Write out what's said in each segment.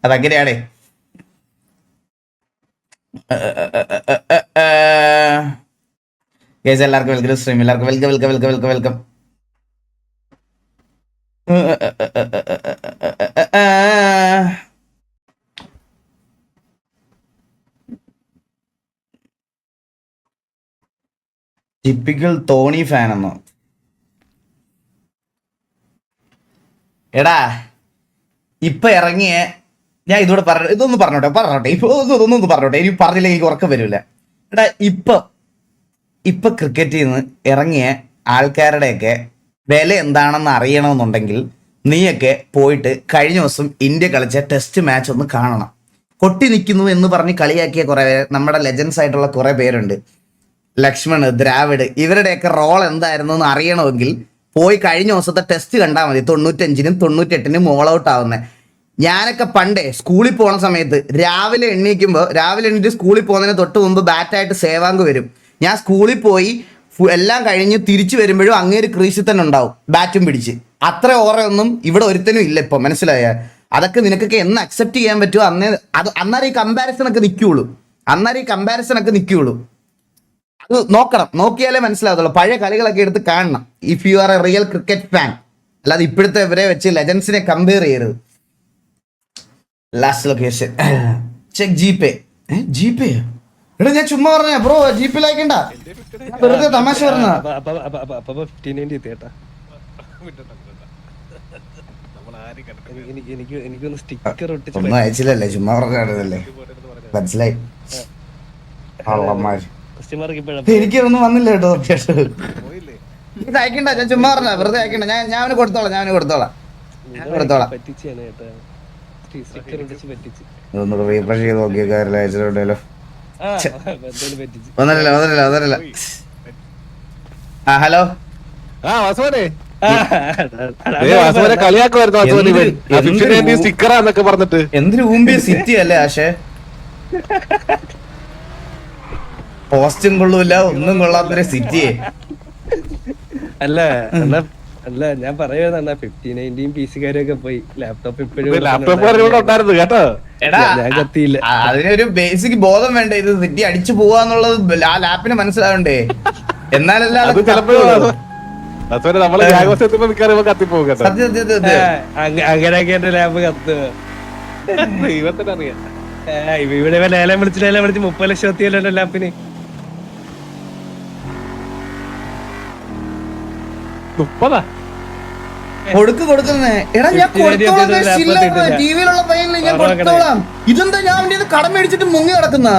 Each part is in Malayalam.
അതങ്ങനെയാണേ. ഗൈസ് എല്ലാവർക്കും വെൽക്കം സ്ട്രീം. എല്ലാവർക്കും welcome welcome welcome welcome welcome. Typical തോണി ഫാൻ എന്നോ? എടാ ഇപ്പൊ ഇറങ്ങിയ ഞാൻ ഇതോടെ ഇതൊന്ന് പറഞ്ഞോട്ടെ ഇപ്പൊ ഇതൊന്നും പറഞ്ഞോട്ടെ. എനിക്ക് പറഞ്ഞില്ലെങ്കിൽ എനിക്ക് ഉറക്കം വരില്ല. എടാ ഇപ്പൊ ക്രിക്കറ്റിൽ നിന്ന് ഇറങ്ങിയ ആൾക്കാരുടെയൊക്കെ വില എന്താണെന്ന് അറിയണമെന്നുണ്ടെങ്കിൽ നീയൊക്കെ പോയിട്ട് കഴിഞ്ഞ ദിവസം ഇന്ത്യ കളിച്ച ടെസ്റ്റ് മാച്ച് ഒന്ന് കാണണം. കൊട്ടി നിൽക്കുന്നു എന്ന് പറഞ്ഞ് കളിയാക്കിയ കുറെ നമ്മുടെ ലെജൻസ് ആയിട്ടുള്ള കുറെ പേരുണ്ട്. ലക്ഷ്മൺ, ദ്രാവിഡ്, ഇവരുടെയൊക്കെ റോൾ എന്തായിരുന്നു എന്ന് അറിയണമെങ്കിൽ പോയി കഴിഞ്ഞ ദിവസത്തെ ടെസ്റ്റ് കണ്ടാൽ മതി. 95-നും 98-നും ഓൾ ഔട്ട് ആവുന്നത്. ഞാനൊക്കെ പണ്ടേ സ്കൂളിൽ പോണ സമയത്ത് രാവിലെ എണീറ്റ് സ്കൂളിൽ പോകുന്നതിന് തൊട്ട് മുമ്പ് ബാറ്റായിട്ട് സേവാങ്ക് വരും. ഞാൻ സ്കൂളിൽ പോയി എല്ലാം കഴിഞ്ഞ് തിരിച്ചു വരുമ്പോഴും അങ്ങേര് ക്രീസിൽ തന്നെ ഉണ്ടാവും ബാറ്റും പിടിച്ച്. അത്ര ഓറയൊന്നും ഇവിടെ ഒരുത്തനും ഇല്ല ഇപ്പൊ, മനസ്സിലായ? അതൊക്കെ നിനക്കൊക്കെ എന്ന് അക്സെപ്റ്റ് ചെയ്യാൻ പറ്റുമോ അന്നേരം ഈ കമ്പാരിസൺ ഒക്കെ നിൽക്കുകയുള്ളൂ. അത് നോക്കിയാലേ മനസ്സിലാവത്തുള്ളൂ. പഴയ കളികളൊക്കെ എടുത്ത് കാണണം if you are A real cricket fan. അല്ലാതെ ഇപ്പോഴത്തെ ഇവരെ വെച്ച് ലെജൻസിനെ കമ്പയർ ചെയ്യരുത്. Last location check GPay. എടാ ഞാൻ ചുമ്മാ പറഞ്ഞ ബ്രോ, ജിപേ അയക്കണ്ട, വെറുതെ തമാശ പറഞ്ഞ. ഒന്നും അയച്ചില്ലല്ലേ, ചുമ്മാ പറഞ്ഞല്ലേ, മനസ്സിലായി. എനിക്കൊന്നും വന്നില്ല കേട്ടോ. ഇത് അയക്കണ്ട, ഞാൻ ചുമ്മാ പറഞ്ഞ, വെറുതെ അയക്കണ്ട. ഞാൻ അവന് കൊടുത്തോളാം. ഒന്ന് റീഫ്രഷ് ചെയ്ത് നോക്കിയാൽ അയച്ചിട്ടുണ്ടല്ലോ. ഒന്നല്ല. ആ ഹലോ, എന്തൊരു ഊമ്പിയ സിറ്റി അല്ലേ ആശേ. പോസ്റ്റും കൊള്ളൂല, ഒന്നും കൊള്ളാത്തൊരു സിറ്റിയെ. അല്ല ഞാൻ പറയുന്ന 50-90 PC-കാരൊക്കെ പോയി. ലാപ്ടോപ്പ് ഇപ്പോഴും കേട്ടോ. ഞാൻ കത്തിയില്ല. അതിനൊരു ബേസിക് ബോധം വേണ്ടേ, ഇത് സിറ്റി അടിച്ചു പോവാന്നുള്ളത് ആ ലാപ്പിന് മനസ്സിലാവണ്ടേ. എന്നാലല്ല അങ്ങനെയൊക്കെ എന്റെ ലാപ്പ് കത്ത്. ഇവിടെ ലേലം വിളിച്ച് 30 ലക്ഷം എത്തിയല്ലോ ലാപ്പിന്. കൊടുക്കുന്നേ. എടാ ഞാൻ ടിവിയിലുള്ള പയ്യനിൽ ഞാൻ കൊടുത്തോളാം. ഇതെന്താ ഞാൻ അവന്റെ കടം മേടിച്ചിട്ട് മുങ്ങി കിടക്കുന്ന?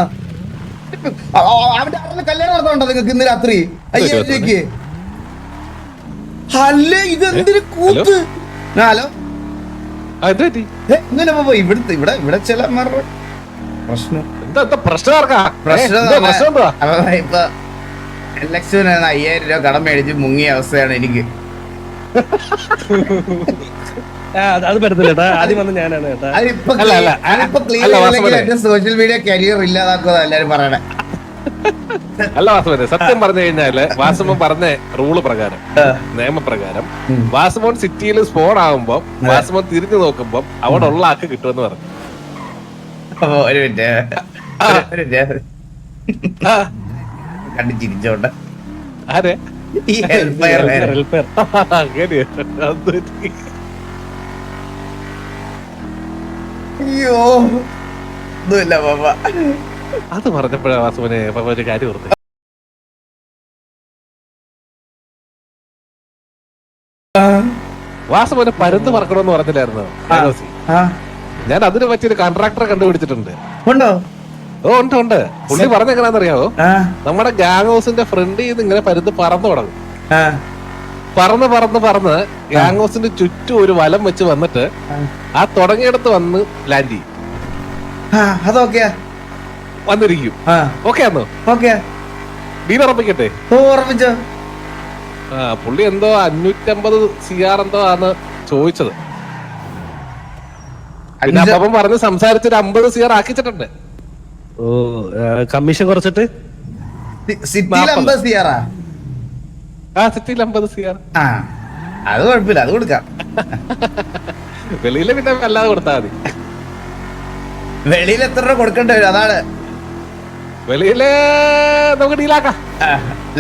അവന്റെ കല്യാണം നടത്തണ്ടോ നിങ്ങക്ക് ഇന്ന് രാത്രി? അയ്യേക്ക് അല്ലേ, ഇതെന്തൊരു കൂത്ത്. ഹലോ, ഇങ്ങനെ ഇവിടെ ചില പ്രശ്നം ഇപ്പൊ ലക്ഷത്തിന് 5000 രൂപ കടം മേടിച്ച് മുങ്ങിയ അവസ്ഥയാണ് എനിക്ക്. അത് പറ്റത്തില്ല. ആദ്യം വന്ന് ഞാനാണ് സോഷ്യൽ മീഡിയ കരിയർ ഇല്ലാതാക്കുക എല്ലാരും പറയണേ. അല്ല വാസുമോനെ, സത്യം പറഞ്ഞു കഴിഞ്ഞാല് വാസുമോൻ പറഞ്ഞ റൂള് പ്രകാരം, നിയമപ്രകാരം വാസുമോൻ സിറ്റിയിൽ സ്പോൺ ആകുമ്പോ വാസുമോൻ തിരിഞ്ഞു നോക്കുമ്പോ അവിടെ ഉള്ള ആക്ക് കിട്ടുമെന്ന് പറഞ്ഞു. ഒരു മിനിറ്റ് കണ്ടു ചിരിച്ചോണ്ട. ആരെ? അയ്യോ ഒന്നുമില്ല പാപ്പ. അത് പറഞ്ഞപ്പോഴാ വാസുമോനെ ഒരു കാര്യം ഓർത്ത്. വാസുമോനെ പരുന്ത് പറക്കണമെന്ന് പറഞ്ഞില്ലായിരുന്നു? ഞാൻ അതിന് പറ്റിയൊരു കോൺട്രാക്ടറെ കണ്ടുപിടിച്ചിട്ടുണ്ട്. ഉണ്ട്. പുള്ളി പറഞ്ഞെങ്ങനാന്നറിയാവോ? നമ്മുടെ ഗ്യാങ് ഹൗസിന്റെ ഫ്രണ്ടിൽ നിന്ന് ഇങ്ങനെ പരുന്ത് പറന്നു തുടങ്ങും. പറന്ന് ഗ്യാങ് ഹൗസിന്റെ ചുറ്റും ഒരു വലം വെച്ച് വന്നിട്ട് ആ തുടങ്ങിയിടത്ത് വന്ന് ലാൻഡ് ചെയ്യും. വന്നിരിക്കും. ഓക്കെ ആണോ? ഡീൽ ഉറപ്പിക്കട്ടെ? പുള്ളി എന്തോ 550 CR എന്തോ ആണ് ചോദിച്ചത്. പിന്നെ അപ്പം പറഞ്ഞ് സംസാരിച്ചൊരു 50 CR ആക്കിച്ചിട്ടുണ്ട്. ഓ, കമ്മീഷൻ കുറച്ചിട്ട് സിറ്റിയിൽ 50 CR. സിറ്റിയിൽ 50 CR. അത് കുഴപ്പമില്ല, അത് കൊടുക്കാം. വെളിയില് പിന്നെ അല്ലാതെ കൊടുത്താൽ മതി. വെളിയിൽ എത്ര രൂപ കൊടുക്കേണ്ടി വരും? അതാണ് വെളിയില് നമുക്ക് ഡീലാക്കാം.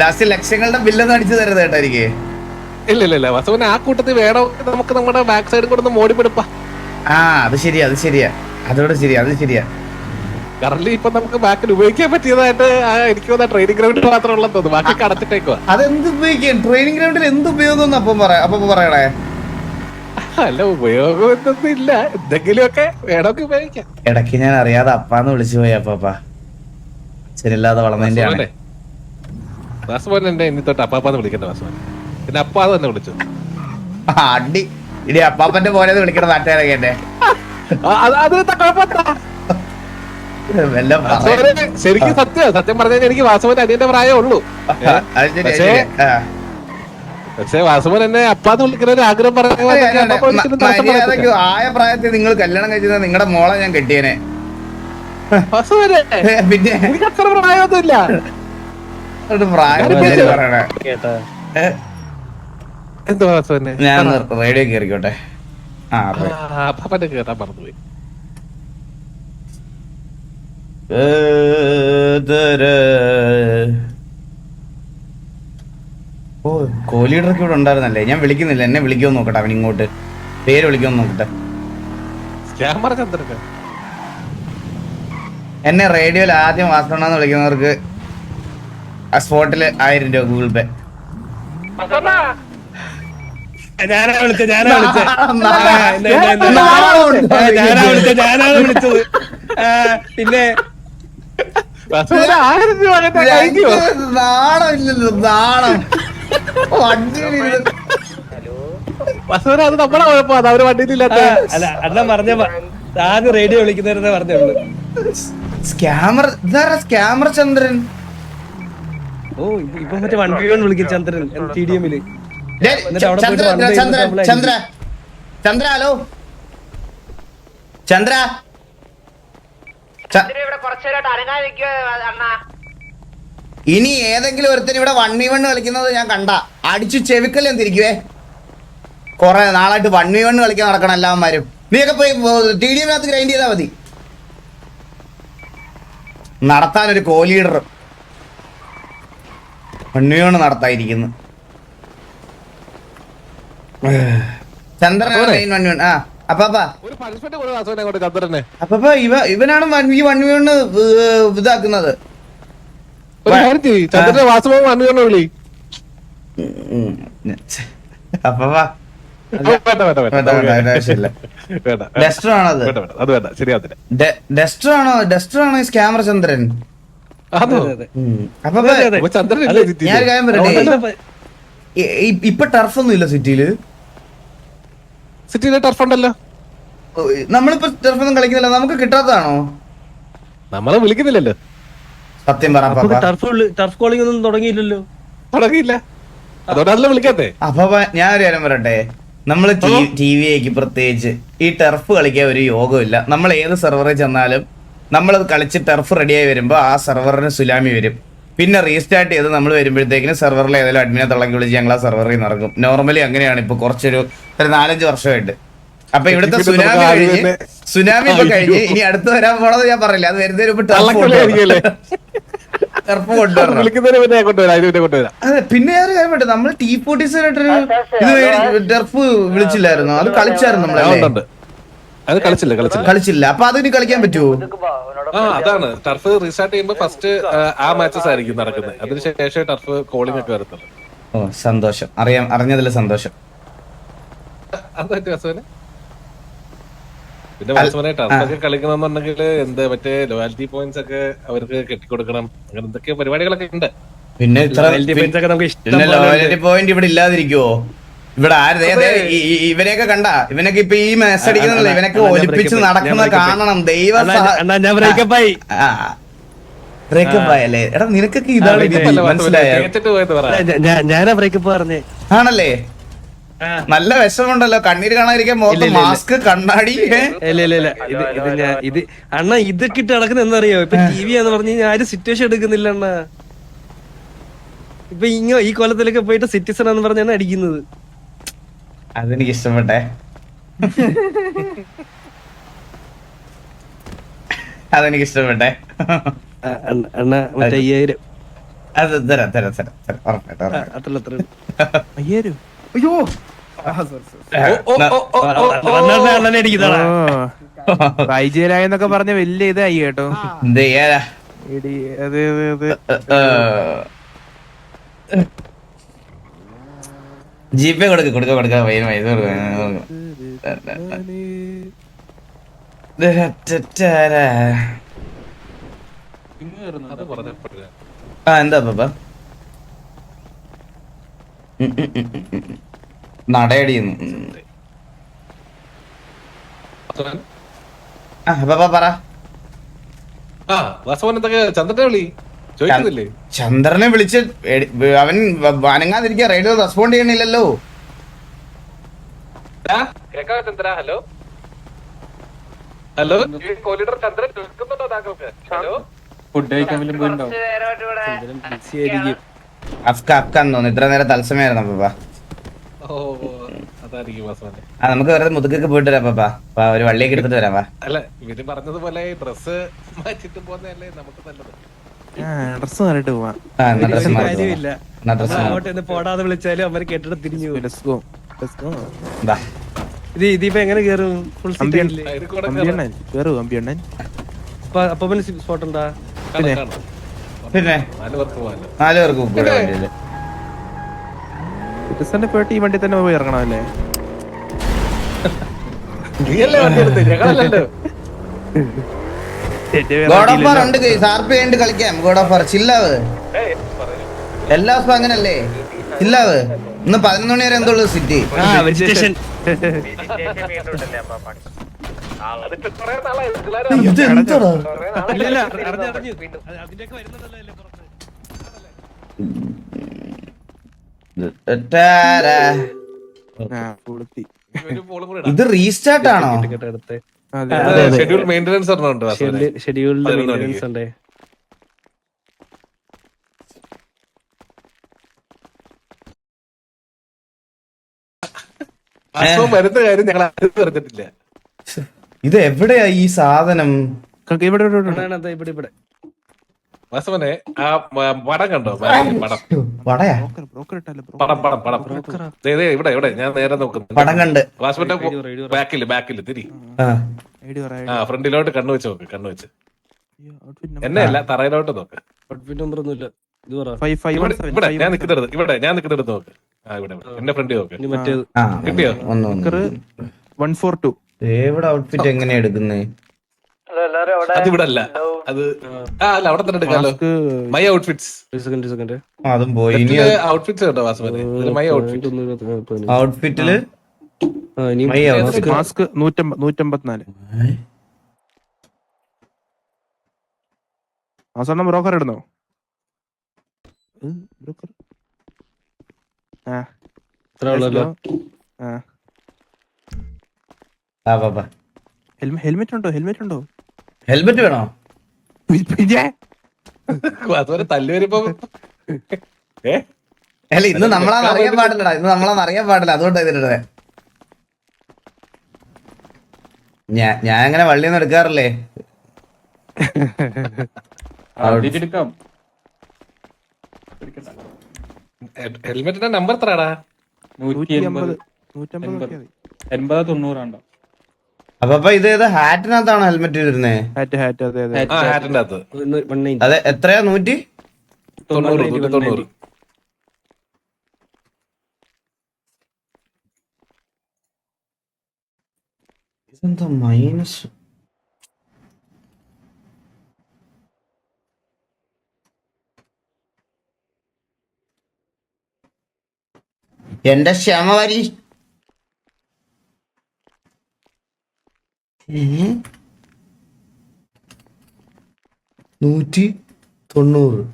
ലാസ്റ്റ് ലക്ഷങ്ങളുടെ ബില്ലൊന്നും അടിച്ചു തരുന്നത് കേട്ടോ എനിക്ക്. ഇല്ല വാസവന് ആ കൂട്ടത്തിൽ വേണം, നമുക്ക് നമ്മുടെ ബാക്ക് സൈഡും കൂടെ ഒന്ന് മോടിപ്പെടുപ്പാ. അത് ശരിയാ അതോടെ ശരിയാ, അത് ശരിയാ. കറന്റ് ഇപ്പൊ നമുക്ക് ബാക്കിൽ ഉപയോഗിക്കാൻ പറ്റിയതായിട്ട് എനിക്ക് തോന്നുന്ന ട്രെയിനിങ് ഗ്രൗണ്ടിൽ മാത്രം ഉള്ളത് തോന്നുന്നു. ബാക്കി അടച്ചിട്ടേക്കുവാ. അതെന്ത് ഉപയോഗിക്കാൻ? ട്രെയിനിങ് ഗ്രൗണ്ടിൽ എന്ത് ഉപയോഗം അപ്പൊ പറയണേ? അല്ല, ഉപയോഗം എന്തൊന്നും ഇല്ല, എന്തെങ്കിലുമൊക്കെ വേണമെങ്കിൽ ഉപയോഗിക്കാം. ഇടയ്ക്ക് ഞാൻ അറിയാതെ അപ്പാന്ന് വിളിച്ചു പോയി. അപ്പാ ശരിയില്ലാതെ വളർന്നതിന്റെ ആണ്. വാസുമോൻ എന്നെ ഇനി തൊട്ട് അപ്പാപ്പാന്ന് വിളിക്കണ്ട വാസുമോൻ. പിന്നെ അപ്പാ തന്നെ വിളിച്ചു. അടി ഇടി അപ്പാപ്പന്റെ പോലെ വിളിക്കണ നാട്ടുകാരൊക്കെ എന്നെ. ശരിക്കും സത്യം പറഞ്ഞാൽ എനിക്ക് വാസുമോൻ അനിയന്റെ പ്രായമേ ഉള്ളൂ. പക്ഷെ വാസുമോൻ എന്നെ അപ്പാന്ന് വിളിക്കുന്ന ഒരു ആഗ്രഹം ആയ പ്രായത്തിൽ നിങ്ങൾ കല്യാണം കഴിച്ചത് നിങ്ങളുടെ മോളെ ഞാൻ കെട്ടിയേനെ. പിന്നെ എനിക്ക് അത്ര പ്രായമൊന്നുമില്ല. ഞാൻ റേഡിയോ കേറിക്കോട്ടെ. അപ്പാപ്പന്റെ കേട്ടാ മറന്നുപോയി. ഓ, കോഹ്ലിയുടെയൊക്കെ ഇവിടെ ഉണ്ടായിരുന്നല്ലേ? ഞാൻ വിളിക്കുന്നില്ല, എന്നെ വിളിക്കുമോ നോക്കട്ടെ. അവൻ ഇങ്ങോട്ട് പേര് വിളിക്കുമോ നോക്കട്ടെ. എന്നെ റേഡിയോയിൽ ആദ്യം വാസണെന്ന് വിളിക്കുന്നവർക്ക് ആ സ്പോട്ടില് 1000 രൂപ ഗൂഗിൾ പേ. ഞാനാ വിളിച്ചത്. പിന്നെ നാണം ഇല്ലല്ലോ, നാണം. അത് നമ്മളെ കുഴപ്പമാണ്, അവര് വണ്ടിയിലില്ലാത്ത. അല്ല, അണ്ണൻ പറഞ്ഞ ആദ്യം റേഡിയോ വിളിക്കുന്നവരെന്നെ പറഞ്ഞുള്ളൂ. സ്കാമർ ചന്ദ്രൻ. ഓ, ഇപ്പൊ മറ്റേ 1v1 വിളിക്കും ചന്ദ്രൻ TDM-ല്. ചന്ദ്ര ഹലോ ചന്ദ്ര. ഇനി ഏതെങ്കിലും ഒരുത്തന് ഇവിടെ 1v1 കളിക്കുന്നത് ഞാൻ കണ്ട അടിച്ചു ചെവിക്കല്ലേ തിരിക്കുവേ. കൊറേ നാളായിട്ട് 1v1 കളിക്കാൻ നടക്കണം എല്ലാവന്മാരും. നീയൊക്കെ പോയി TDM-നകത്ത് ഗ്രൈൻഡ് ചെയ്താൽ മതി. നടത്താനൊരു കോഹ്ലിയുടെ 1v1 നടത്താതിരിക്കുന്നു. ചന്ദ്രനാണ് ഇവനാണ് 1v1 ഇതാക്കുന്നത്. ഡെസ്റ്റർ ആണോ സ്കാമർ ചന്ദ്രൻ? ഞാൻ കാര്യം പറയട്ടെ, ഇപ്പൊ ടർഫൊന്നും ഇല്ല സിറ്റിയില്. ടർഫ് ഉണ്ടല്ലോ. നമ്മളിപ്പോ ടർഫൊന്നും കളിക്കുന്നില്ല. നമുക്ക് കിട്ടാത്തതാണോ? നമ്മളെ വിളിക്കുന്നില്ലല്ലോ. സത്യം പറ, ടർഫ് കോളിംഗ് ഒന്നും തുടങ്ങിയില്ലല്ലോ. തുടങ്ങിയില്ല, അതോടല്ല വിളിക്കാത്തെ. അപ്പൊ ഞാൻ ഒരു കാര്യം പറയട്ടെ, നമ്മള് ടിവിക്ക് പ്രത്യേകിച്ച് ഈ ടർഫ് കളിക്കാൻ ഒരു യോഗമില്ല. നമ്മൾ ഏത് സെർവറിൽ ചെന്നാലും നമ്മളത് കളിച്ച് ടർഫ് റെഡിയായി വരുമ്പോ ആ സെർവറിന് സുനാമി വരും. പിന്നെ റീസ്റ്റാർട്ട് ചെയ്ത് നമ്മൾ വരുമ്പോഴത്തേക്കിന് സെർവറിൽ ഏതെങ്കിലും അഡ്മിനെ തിളക്കി വിളിച്ച് ഞങ്ങൾ ആ സെർവറിൽ നിന്ന് ഇറങ്ങും. നോർമലി അങ്ങനെയാണ് ഇപ്പൊ കുറച്ചൊരു 4-5 വർഷമായിട്ട്. അപ്പൊ ഇവിടുത്തെ സുനാമി ഇപ്പൊ കഴിഞ്ഞ് ഇനി അടുത്ത് വരാൻ പോണത് ഞാൻ പറയില്ല. അത് വരുന്നതിന് മുമ്പ് ടർഫ് കൊണ്ടുവരാം. അതെ, പിന്നെ ഒരു കാര്യം പറ്റും, നമ്മൾ T40 ഇത് ടർഫ് വിളിച്ചില്ലായിരുന്നു, അത് കളിച്ചായിരുന്നു നമ്മളല്ലേ? അത് കളിച്ചില്ല. അപ്പൊ അതിന് കളിക്കാൻ പറ്റുമോ? അതാണ് ടർഫ് റീസ്റ്റാർട്ട് ചെയ്യുമ്പോ ഫസ്റ്റ് ആ മാച്ചസ് ആയിരിക്കും നടക്കുന്നത്. അതിനുശേഷം ടർഫ് കോളിംഗ് ഒക്കെ വരത്തുള്ളൂ. ഓ, സന്തോഷം. അറിഞ്ഞതിൽ സന്തോഷം. പിന്നെ വാസുമനെ ടർഫൊക്കെ കളിക്കണമെന്നുണ്ടെങ്കിൽ എന്ത് മറ്റേ ലോയാലിറ്റി പോയിന്റ്സ് ഒക്കെ അവർക്ക് കെട്ടിക്കൊടുക്കണം. അങ്ങനെ എന്തൊക്കെ പരിപാടികളൊക്കെ ഉണ്ട്. പിന്നെ ലോയാലിറ്റി പോയിന്റ് ഇവിടെ ഇല്ലാതിരിക്കുവോ? ഇവിടെ ഇവരെയൊക്കെ കണ്ട, ഇവനൊക്കെ ഇപ്പൊ ഈ മാച്ച് അടിക്കുന്നില്ല, ഇവനൊക്കെ ഒലിപ്പിച്ച് നടക്കുന്ന കാണണം. ദൈവം ബ്രേക്കപ്പായല്ലേ? എടാ നിനക്കൊക്കെ ഇതാണ് മനസ്സിലായ? ഞാനാ ബ്രേക്കപ്പ് പറഞ്ഞേ. ആണല്ലേ? നല്ല വിഷമുണ്ടല്ലോ, കണ്ണീര് കാണാതിരിക്കാൻ മുഖത്ത് മാസ്ക്, കണ്ണാടി. ഇത് അണ്ണ ഇതൊക്കെ ഇട്ട് നടക്കുന്ന എന്നറിയോ? ഇപ്പൊ TV എന്ന് പറഞ്ഞു കഴിഞ്ഞാൽ ആരും സിറ്റുവേഷൻ എടുക്കുന്നില്ല അണ്ണ. ഇപ്പൊ ഈ കൊല്ലത്തിലൊക്കെ പോയിട്ട് സിറ്റിസൺ എന്ന് പറഞ്ഞാണ് അടിക്കുന്നത്. അതെനിക്ക് ഇഷ്ടപ്പെട്ടെ. അതെനിക്ക് ഇഷ്ടപ്പെട്ടെ. അണ്ണ മറ്റേ 5000 അത് തരാം തരാം തരാം തരാം ഉറപ്പായിട്ടും അത്ര അത്ര 5000. അയ്യോ അണ്ണനെ അടിക്കുന്നതാ. വൈജയലായെന്നൊക്കെ പറഞ്ഞ വലിയ ഇതായി കേട്ടോ. എന്ത് ചെയ്യാനാ. എടി, അതെ അതെ അതെ. ജിപേ കൊടുക്ക കൊടുക്ക കൊടുക്ക പയ്യന് പൈസ കൊടുക്ക. എന്താ പാപ്പ നടയടിയുന്നു. പാപ്പ പറ. ചന്ദ്രനെ വിളി ചോദിക്കുന്നില്ലേ? ചന്ദ്രനെ വിളിച്ച് അവൻ അനങ്ങാതിരിക്കുക. റേഡിയോ റെസ്പോണ്ട് ചെയ്യണില്ലല്ലോ. ഹലോ ഹലോ കോലിഡർ ചന്ദ്രൻ കേൾക്കുന്നുണ്ടോ താങ്കൾക്ക്? ഹലോ ഫുഡ് കഴിക്കാൻ വല്ലതും പോയിട്ടുണ്ടാവും. ബിസി ആയിരിക്കും. അഫ്കാന്ന് തോന്നുന്നു. ഇത്ര നേരം തത്സമയായിരുന്നു പാപ്പ. ഓ അതായിരിക്കും വാസവനെ. നമുക്ക് വെറുതെ മുതുക്കൊക്കെ പോയിട്ട് വരാം പാപ്പ. ഒരു വള്ളിയൊക്കെ എടുത്തിട്ട് വരാം വാ. അല്ല ഇവര് പറഞ്ഞതുപോലെ ഡ്രസ് മാറ്റിട്ട് പോകുന്നതല്ലേ നമുക്ക് നല്ലത്. ഡ്രസ് മാറിട്ട് പോവാം. എന്നാ dress മാറി പോവാം. കാര്യമില്ല. എന്നാ dress മാറി. അങ്ങോട്ട് എന്ന് പോടാതെ വിളിച്ചാലും അവര് കേട്ടിട്ട് തിരിഞ്ഞു പോകും. Let's go. Let's go. ദാ. ഇതിപ്പോ എങ്ങനെ കേറും? ഫുൾ സീറ്റ് ആയില്ലേ? ഇത് കൂടെ അമ്പിയണ്ണൻ കേറൂ. അമ്പിയണ്ണൻ അപ്പൊ സ്പോട്ട് ഉണ്ടാ? കാണാം, കാണാം. പിന്നെ 4 പേർക്ക് പോകാനോ? 4 പേർക്ക് കൂടെ വണ്ടിയില്. സിറ്റിസന്റെ പോയിട്ട് ഈ വണ്ടി തന്നെ പോയി ഇറങ്ങണമല്ലേ? നീയല്ലേ വണ്ടി എടുത്തത്, ഞങ്ങളല്ലല്ലോ. ഗോഡ് ഓഫ് വാർ ഉണ്ട് ഗൈസ്. ആർപി ഉണ്ട് കളിക്കാം. ഗോഡ് ഓഫ് വാർ ചില്ലാവ്. എല്ലാ ദിവസവും അങ്ങനല്ലേ ചില്ലാവ്. ഇന്ന് 11 മണി വരെ എന്തോളൂ സിറ്റി. വെജിറ്റേഷൻ. അതിപ്പോ കുറെ നാളായി പിള്ളേരെ ഇത് എന്താടാ? അതിന്റെയൊക്കെ വരുന്നതല്ലേ പുറത്ത്. ടാരാ. പുളുത്തി. ഒരു പോളും കൂടെ ഇടാം. ഇത് റീസ്റ്റാർട്ട് ആണോ? കേട്ടോ അടുത്ത് അതെ അത് ഷെഡ്യൂൾ മെയിൻ്റെനൻസ് ഒരെണ്ണമുണ്ട് വാസവനെ. ഷെഡ്യൂൾഡ് 11 മണിക്ക്. മെയിൻ്റെനൻസ് ഉണ്ടേ. വാസവൻ വരുന്ന കാര്യം ഞങ്ങൾ ആരും പറഞ്ഞിട്ടില്ല. ഇത് എവിടെയാ ഈ സാധനം? ഇവിടെ ഇവിടെ വാസവനെ ആ പടം കണ്ടോ? പടം വടയാ ബ്രോക്കർ ഇട്ടല്ലോ. പടം പടം പടം ദേ, ദേ, ഇവിടെ ഇവിടെ ഞാൻ നേരെ നോക്കുന്നു. പടം കണ്ട്. വാസവന്റെ ബാക്കില് തിരി. ആ. ഐഡി പറ. ആ ഫ്രണ്ടിലോട്ട് കണ്ണു വെച്ച് നോക്ക്, കണ്ണു വെച്ച്. എന്നെ അല്ല തറയിലോട്ട് നോക്ക്. ഔട്ട്ഫിറ്റ് നമ്പർ ഒന്നുമില്ല. ഇത് പറ. ഇവിടെ ഞാൻ നിൽക്കുന്നിടത്ത് നോക്ക്. ആ ഇവിടെ എന്റെ ഫ്രണ്ട് നോക്ക്. ഇനി മറ്റേത് ആ. കിട്ടിയോ? ഒന്ന് 142. എവിടെ ഔട്ട്ഫിറ്റ് എങ്ങനെയാ എടുക്കുന്നേ? അത് ഇവിടെ അല്ല, അത് അല്ല അവിടെ തന്നെ എടുക്കാലോ. My outfits. സെക്കൻഡ് അതും പോയി. ഇനി ഔട്ട്ഫിറ്റ്സ് കേട്ടോ വാസവനെ. My outfit. ഔട്ട്ഫിറ്റില് My outfit. മാസ്ക് 154. ആ സ്വർണ്ണം ബ്രോക്കർ ഇടുന്നോ? ബ്രോക്കർ ഹെൽമെറ്റ് ഉണ്ടോ? ഹെൽമെറ്റ് വേണോ? അതുപോലെ തല്ലു വരുമ്പോ അല്ല ഇന്ന് നമ്മളാന്ന് അറിയാൻ പാടില്ലടാ. അതുകൊണ്ടാ ഇതിന്റെ ഞാൻ അങ്ങനെ വള്ളിയൊന്നും എടുക്കാറില്ലേ. ഹെൽമെറ്റിന്റെ നമ്പർ എത്രടാ? 150 80 90 അപ്പൊ ഇത് ഏതാ ഹാറ്റിനകത്താണോ ഹെൽമെറ്റ് ഇരുന്നേ? ഹാറ്റ് അതെ അതെ. ഹാറ്റിന്റെ അകത്ത്. അതെ എത്രയാ? 190. 190. ഇതെന്താ മൈനസ്? എന്റെ ക്ഷമ വരി. 190.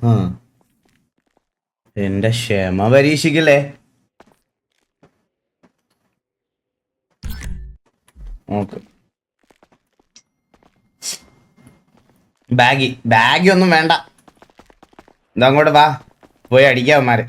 ആ എന്റെ ക്ഷമ പരീക്ഷിക്കല്ലേ. ഓക്കെ ബാഗി ഒന്നും വേണ്ട. ഇതങ്ങോട്ട് വാ, പോയി അടിക്കാവന്മാര്.